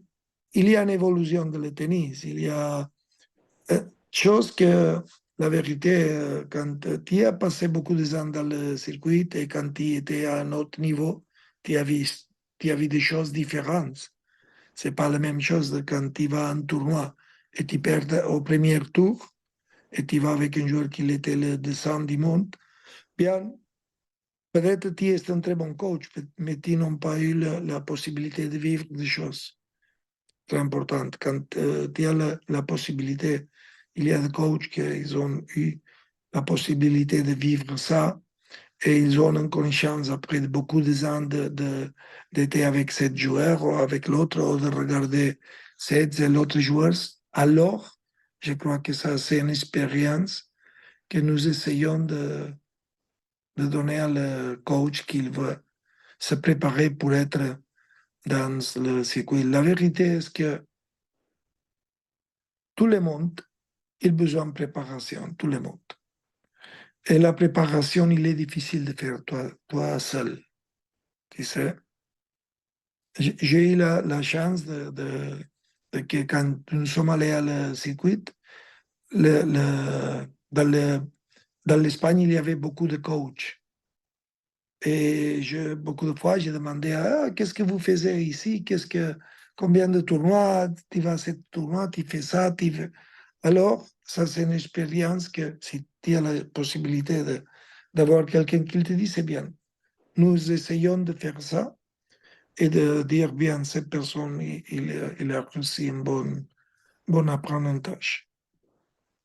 il y a une évolution de le tennis. Il y a chose que, la vérité, quand tu as passé beaucoup de temps dans le circuit et quand tu étais à un autre niveau, tu as vu des choses différentes. C'est pas la même chose de quand tu vas à un tournoi et tu perds au premier tour et tu vas avec un joueur qui était le descend du monde. Bien, peut-être tu es un très bon coach, mais tu n'as pas eu la possibilité de vivre des choses très importantes. Quand tu as la possibilité, il y a des coachs qui ont eu la possibilité de vivre ça et ils ont une connaissance après beaucoup d'années d'être avec cette joueur ou avec l'autre ou de regarder cette et l'autre joueur. Alors, je crois que ça, c'est une expérience que nous essayons de donner à le coach qu'il veut se préparer pour être dans le circuit. La vérité est que tout le monde a besoin de préparation, tout le monde. Et la préparation, il est difficile de faire toi seul, tu sais. J'ai eu la chance de que quand nous sommes allés à le circuit, le, le, dans le, dans l'Espagne, il y avait beaucoup de coachs. Et beaucoup de fois, j'ai demandé ah, qu'est-ce que vous faisiez ici? Combien de tournois? Tu vas à ce tournoi, tu fais ça, tu fais... Alors, ça, c'est une expérience que si tu as la possibilité d'avoir quelqu'un qui te dit, c'est bien. Nous essayons de faire ça et de dire, bien, cette personne, il a reçu un bon apprentissage.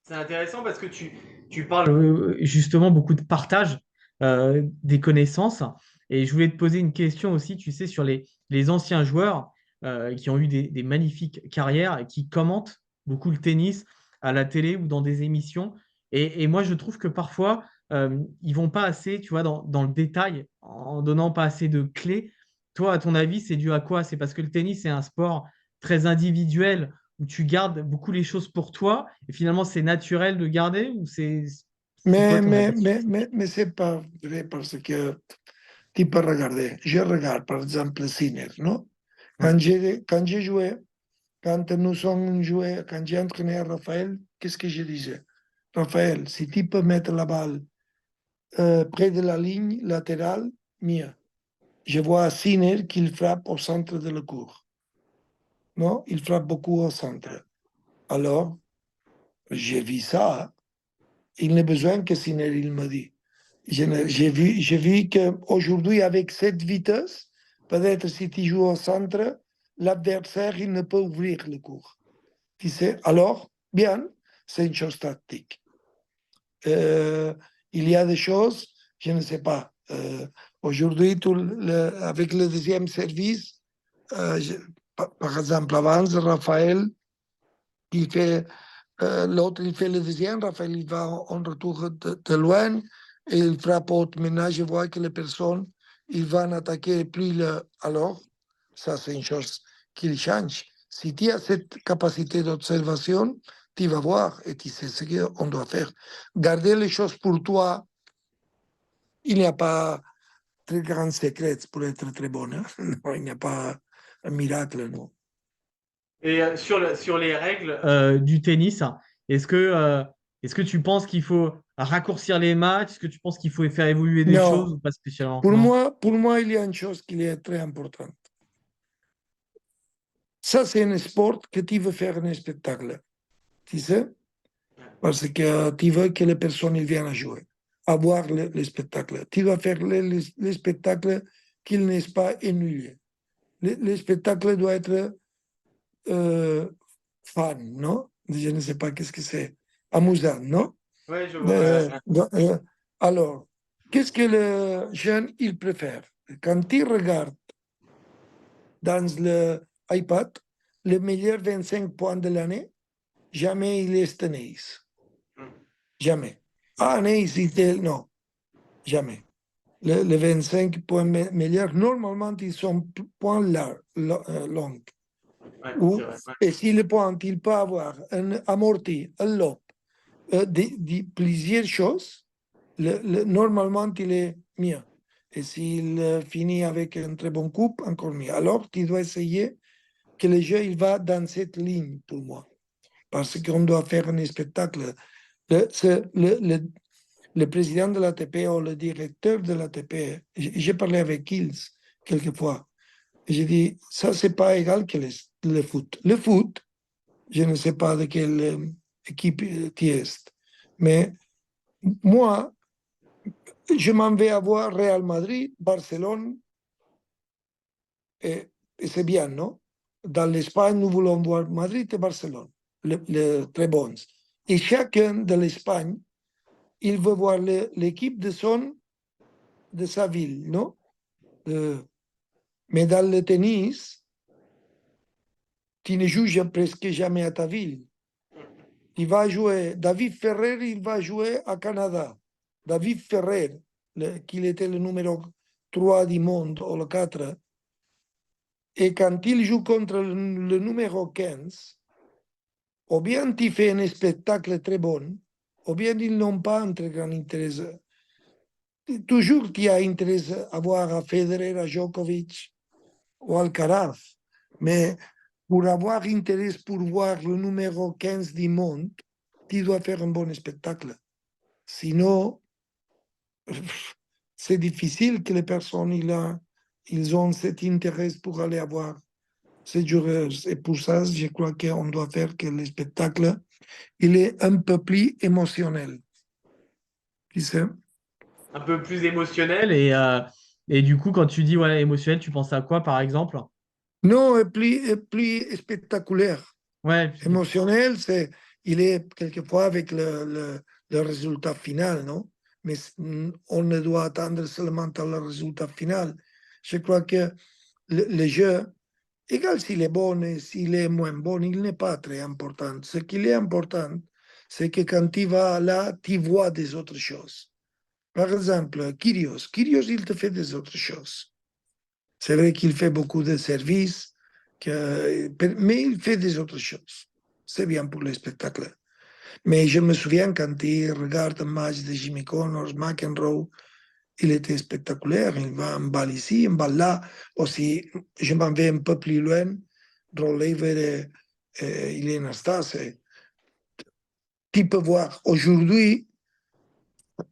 C'est intéressant parce que tu parles justement beaucoup de partage des connaissances. Et je voulais te poser une question aussi, tu sais, sur les anciens joueurs qui ont eu des magnifiques carrières et qui commentent beaucoup le tennis à la télé ou dans des émissions. Et moi, je trouve que parfois, ils vont pas assez, tu vois, dans le détail, en donnant pas assez de clés. Toi, à ton avis, c'est dû à quoi? C'est parce que le tennis, c'est un sport très individuel où tu gardes beaucoup les choses pour toi et finalement c'est naturel de garder ou c'est quoi Mais, ton mais, avis? mais, mais, mais c'est pas vrai parce que tu peux regarder. Je regarde, par exemple, Sinner, non? Ouais. Quand j'ai joué, quand nous sommes joués, quand j'ai entraîné Raphaël, qu'est-ce que je disais? Raphaël, si tu peux mettre la balle près de la ligne latérale, mieux. Je vois Sinner qu'il frappe au centre de la cour. Non, il frappe beaucoup au centre. Alors, j'ai vu ça. Il n'a besoin que Sinner, il me dit. J'ai vu qu'aujourd'hui, avec cette vitesse, peut-être si tu joues au centre, l'adversaire, il ne peut ouvrir le cours. Tu sais, alors, bien, c'est une chose tactique. Il y a des choses, je ne sais pas. Aujourd'hui, avec le deuxième service, par exemple, avant, Raphaël, il fait l'autre, il fait le deuxième. Raphaël, il va en retour de loin et il frappe haute. Maintenant, je vois que les personnes, ils vont attaquer plus le. Alors, ça, c'est une chose qu'il change. Si tu as cette capacité d'observation, tu vas voir et tu sais ce qu'on doit faire. Garder les choses pour toi, il n'y a pas très grand secret pour être très bon. Hein? Non, il n'y a pas un miracle, non. Et sur les règles du tennis, est-ce que tu penses qu'il faut raccourcir les matchs? Est-ce que tu penses qu'il faut faire évoluer des choses Non, ou pas spécialement? Non. pour moi, il y a une chose qui est très importante. Ça, c'est un sport que tu veux faire un spectacle, tu sais, parce que tu veux que les personnes viennent à jouer, à voir le spectacle. Tu vas faire le spectacle qu'il n'est pas ennuyé. Le spectacle doit être fun, non? Je ne sais pas qu'est-ce que c'est. Amusant, non? Ouais, je vois. Euh, euh, alors, qu'est-ce que le jeune, il préfère? Quand il regarde dans l'iPad, les meilleurs 25 points de l'année, jamais il est Nice. Jamais. Ah, Nice, non, jamais. Les 25 points meilleurs, normalement, ils sont points longs. Ouais, c'est Ou, vrai. Ouais. et si le point, il peut avoir un amorti, un lob, plusieurs choses, normalement, il est mieux. Et s'il finit avec un très bon coup, encore mieux. Alors, tu dois essayer que le jeu il va dans cette ligne pour moi. Parce qu'on doit faire un spectacle. Le, le président de l'ATP ou le directeur de l'ATP, j'ai parlé avec ils quelquefois. J'ai dit, ça, c'est pas égal que le foot. Le foot, je ne sais pas de quelle équipe tu es, mais moi, je m'en vais à voir Real Madrid, Barcelone, et c'est bien, non? Dans l'Espagne, nous voulons voir Madrid et Barcelone, les très bons. Et chacun de l'Espagne, il veut voir l'équipe de sa ville, non? Mais dans le tennis, tu ne joues presque jamais à ta ville. Il va jouer, David Ferrer, il va jouer à Canada. David Ferrer, qui était le numéro 3 du monde, ou le 4, et quand il joue contre le numéro 15, ou bien tu fais un spectacle très bon, ou bien ils n'ont pas un très grand intérêt. Toujours tu as intérêt à voir à Federer, à Djokovic ou Alcaraz, mais pour avoir intérêt pour voir le numéro 15 du monde, tu dois faire un bon spectacle. Sinon, c'est difficile que les personnes ils ont cet intérêt pour aller voir ces joueurs. Et pour ça, je crois qu'on doit faire que le spectacle il est un peu plus émotionnel. Tu sais? Un peu plus émotionnel et du coup, quand tu dis ouais, émotionnel, tu penses à quoi par exemple? Non, plus spectaculaire. Ouais, Émotionnel, il est quelquefois avec le résultat final, non? Mais on ne doit attendre seulement le résultat final. Je crois que le jeu, égal s'il est bon et s'il est moins bon, il n'est pas très important. Ce qui est important, c'est que quand tu vas là, tu vois des autres choses. Par exemple, Kyrgios, il te fait des autres choses. C'est vrai qu'il fait beaucoup de services, mais il fait des autres choses. C'est bien pour le spectacle. Mais je me souviens quand il regarde un match de Jimmy Connors, McEnroe, il était spectaculaire. Il va en balle ici, en balle là. Aussi, je m'en vais un peu plus loin. Roll il est un star. Tu peux voir aujourd'hui,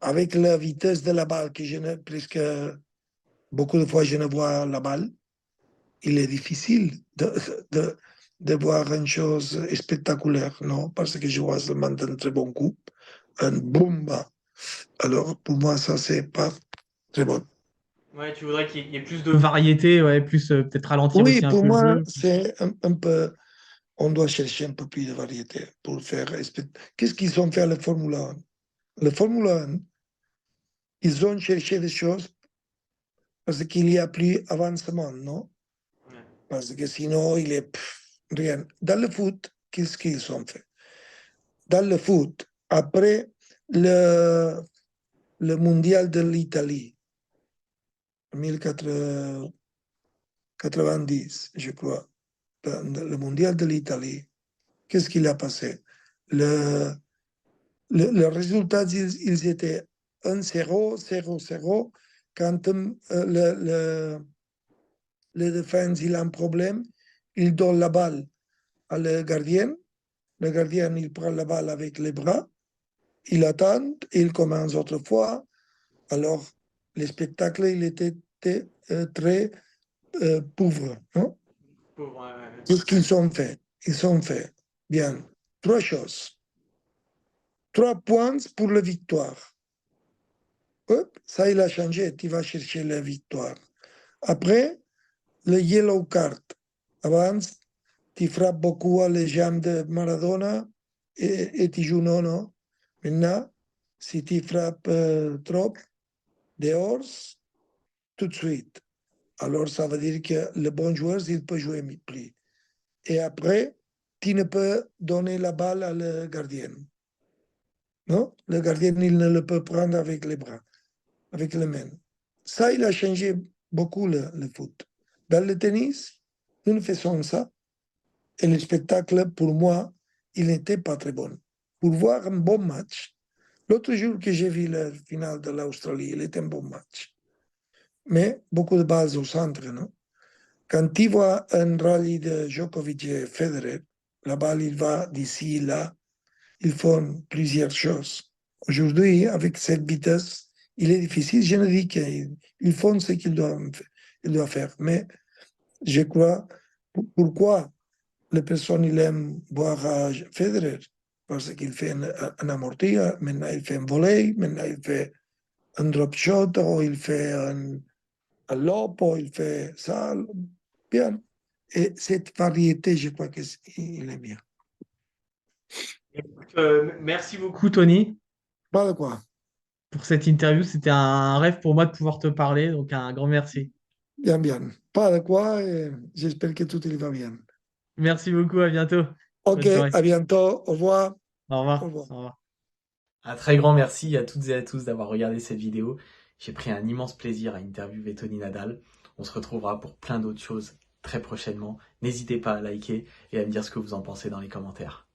avec la vitesse de la balle, que je ne, presque beaucoup de fois je ne vois la balle, il est difficile de, de voir une chose spectaculaire, non? Parce que je vois seulement un très bon coup, un boum. Alors, pour moi, ça, c'est pas très bon. Ouais, tu voudrais qu'il y ait plus de variété, ouais, plus peut-être ralentir Oui, aussi un pour peu le moi, jeu. c'est un peu. On doit chercher un peu plus de variété pour faire. Qu'est-ce qu'ils ont fait à la Formule 1? La Formule 1, ils ont cherché des choses parce qu'il y a plus avancement, non? Ouais. Parce que sinon, il est rien. Dans le foot, qu'est-ce qu'ils ont fait? Dans le foot, après le, le mondial de l'Italie, 1090, je crois, le mondial de l'Italie, qu'est-ce qu'il a passé? Le, le résultat, ils étaient 1-0, 0-0. Quand le défense il a un problème, il donne la balle à le gardien. Le gardien, il prend la balle avec les bras, il attend, il commence autrefois. Alors, le spectacle, il était très pauvre. Hein? Pauvre, ouais, ouais. Qu'est-ce qu'ils ont fait? Ils ont fait, bien, trois choses. 3 points pour la victoire. Hop, ça, il a changé. Tu vas chercher la victoire. Après, le yellow card. Avant, tu frappes beaucoup à les jambes de Maradona et tu joues non. Maintenant, si tu frappes trop, dehors, tout de suite. Alors, ça veut dire que le bon joueur, il peut jouer plus. Et après, tu ne peux donner la balle à le gardien. Non? Le gardien, il ne le peut prendre avec les bras, avec les mains. Ça, il a changé beaucoup le foot. Dans le tennis, nous faisons ça. Et le spectacle, pour moi, il n'était pas très bon. Pour voir un bon match, l'autre jour que j'ai vu la finale de l'Australie, il était un bon match. Mais beaucoup de balles au centre, non? Quand tu vois un rallye de Djokovic et Federer, la balle, il va d'ici là, ils font plusieurs choses. Aujourd'hui, avec cette vitesse, il est difficile. Je ne dis qu'ils font ce qu'ils doivent faire, mais je crois, pourquoi les personnes ils aiment voir Federer? Parce qu'il fait un amorti, maintenant il fait un volley, maintenant il fait un drop shot, ou il fait un lob, ou il fait ça. Bien. Et cette variété, je crois qu'il est bien. Écoute, merci beaucoup, Tony, Pas de quoi. pour cette interview. C'était un rêve pour moi de pouvoir te parler, donc un grand merci. Bien, bien. Pas de quoi. Et j'espère que tout il va bien. Merci beaucoup, à bientôt. Ok, Bonne soirée. à bientôt. Au revoir. Au Au revoir. revoir. Au revoir. Un très grand merci à toutes et à tous d'avoir regardé cette vidéo. J'ai pris un immense plaisir à interviewer Tony Nadal. On se retrouvera pour plein d'autres choses très prochainement. N'hésitez pas à liker et à me dire ce que vous en pensez dans les commentaires.